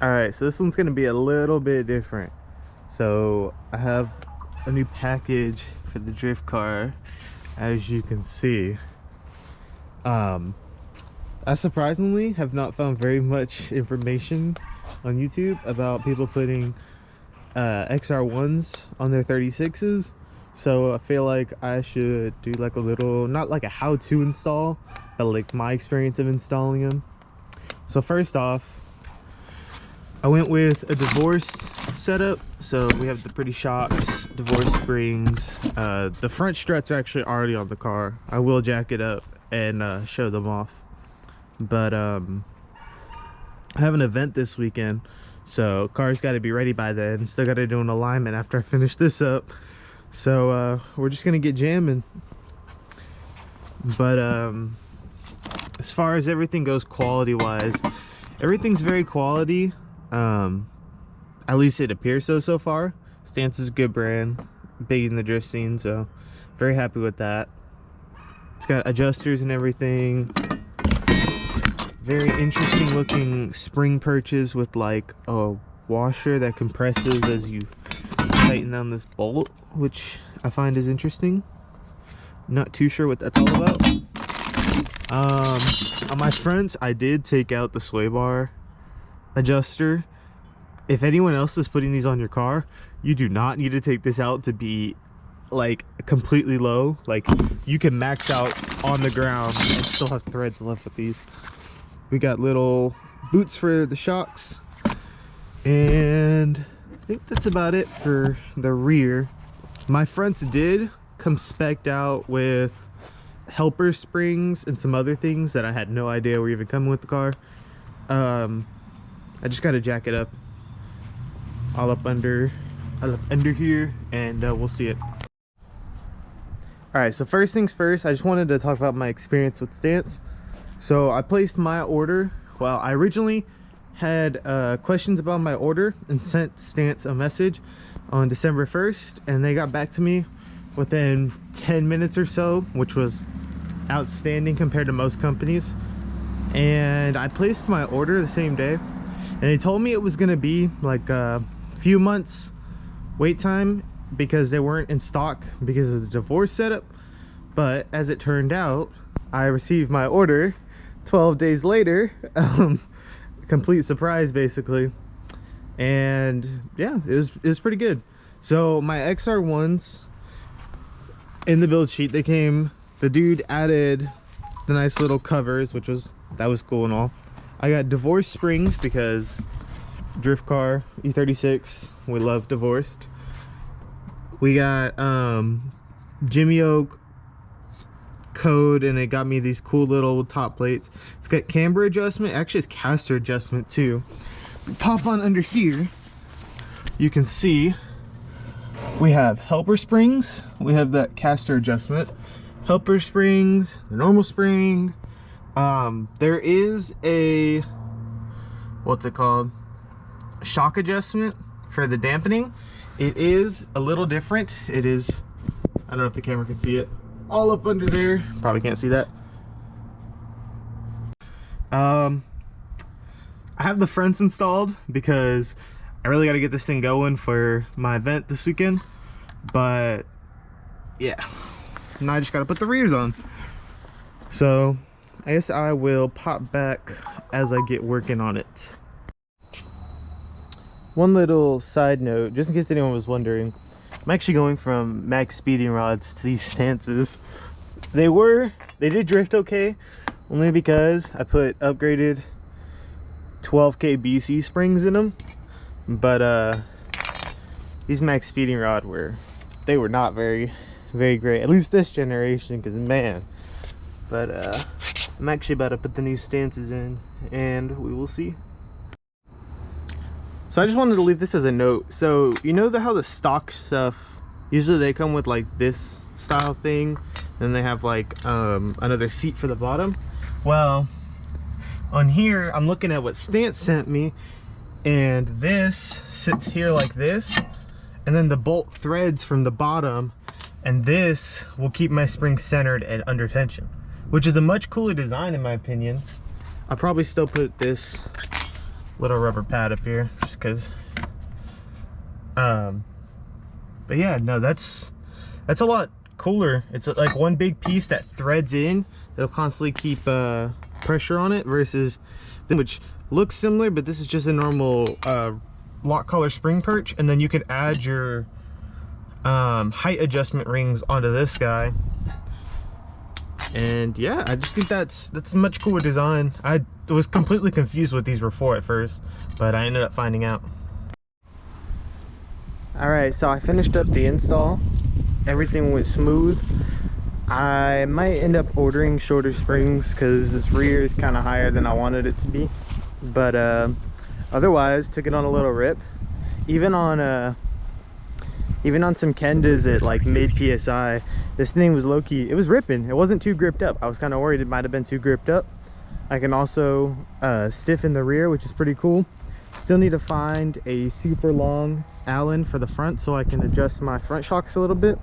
All right, so this one's gonna be a little bit different. So I have a new package for the drift car, as you can see. I surprisingly have not found very much information on YouTube about people putting XR1s on their 36s. So I feel like I should do like a little, not like a how-to install, but like my experience of installing them. So first off, I went with a divorced setup. So we have the pretty shocks, divorced springs. The front struts are actually already on the car. I will jack it up and show them off. But I have an event this weekend, so car's got to be ready by then. Still got to do an alignment after I finish this up. So we're just gonna get jamming. But as far as everything goes quality wise, everything's very quality. At least it appears so far. Stance is a good brand, big in the drift scene, so very happy with that. It's got adjusters and everything. Very interesting looking spring perches with like a washer that compresses as you tighten down this bolt, which I find is interesting. Not too sure what that's all about. On my fronts, I did take out the sway bar adjuster. If anyone else is putting these on your car, you do not need to take this out to be like completely low. Like you can max out on the ground and still have threads left with these. We got little boots for the shocks, and I think that's about it for the rear. My fronts did come spec'd out with helper springs and some other things that I had no idea were even coming with the car. I just got to jack it up all up under here, and we'll see it. All right, so first things first, I just wanted to talk about my experience with Stance. So I placed my order. Well, I originally had questions about my order and sent Stance a message on December 1st, and they got back to me within 10 minutes or so, which was outstanding compared to most companies. And I placed my order the same day, and they told me it was going to be like a few months wait time because they weren't in stock because of the divorce setup. But as it turned out, I received my order 12 days later. Complete surprise basically. And yeah, it was pretty good. So my XR1s, in the build sheet, they came, the dude added the nice little covers, that was cool and all. I got divorced springs because drift car, E36, we love divorced. We got Jimmy Oak code, and it got me these cool little top plates. It's got camber adjustment, actually it's caster adjustment too. Pop on under here, you can see we have helper springs, we have that caster adjustment, helper springs, the normal spring. There is a, what's it called, shock adjustment for the dampening. It is a little different. It is, I don't know if the camera can see it, all up under there. Probably can't see that. I have the fronts installed because I really got to get this thing going for my event this weekend. But yeah, now I just got to put the rears on. So I guess I will pop back as I get working on it. One little side note, just in case anyone was wondering, I'm actually going from max speeding rods to these Stances. They did drift okay, only because I put upgraded 12K BC springs in them. But these max speeding rod were not very great, at least this generation, because man. But I'm actually about to put the new Stances in, and we will see. So I just wanted to leave this as a note. So you know how the stock stuff, usually they come with like this style thing, and they have like another seat for the bottom. Well, on here I'm looking at what Stance sent me, and this sits here like this, and then the bolt threads from the bottom, and this will keep my spring centered and under tension, which is a much cooler design in my opinion. I'll probably still put this little rubber pad up here just because. But yeah, no, that's a lot cooler. It's like one big piece that threads in. It'll constantly keep pressure on it versus which looks similar, but this is just a normal lock collar spring perch, and then you can add your height adjustment rings onto this guy. And yeah, I just think that's a much cooler design. I was completely confused what these were for at first, but I ended up finding out. All right, so I finished up the install. Everything went smooth. I might end up ordering shorter springs because this rear is kind of higher than I wanted it to be. But otherwise, took it on a little rip. Even on some Kendas at like mid PSI, this thing was low-key, it was ripping. It wasn't too gripped up. I was kind of worried it might have been too gripped up. I can also stiffen the rear, which is pretty cool. Still need to find a super long Allen for the front so I can adjust my front shocks a little bit.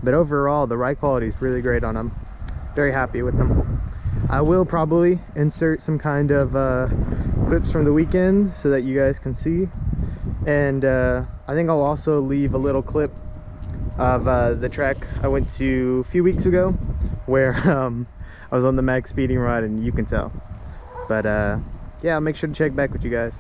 But overall, the ride quality is really great on them. Very happy with them. I will probably insert some kind of clips from the weekend so that you guys can see. And I think I'll also leave a little clip of the trek I went to a few weeks ago where I was on the mag speeding ride, and you can tell. But yeah, I'll make sure to check back with you guys.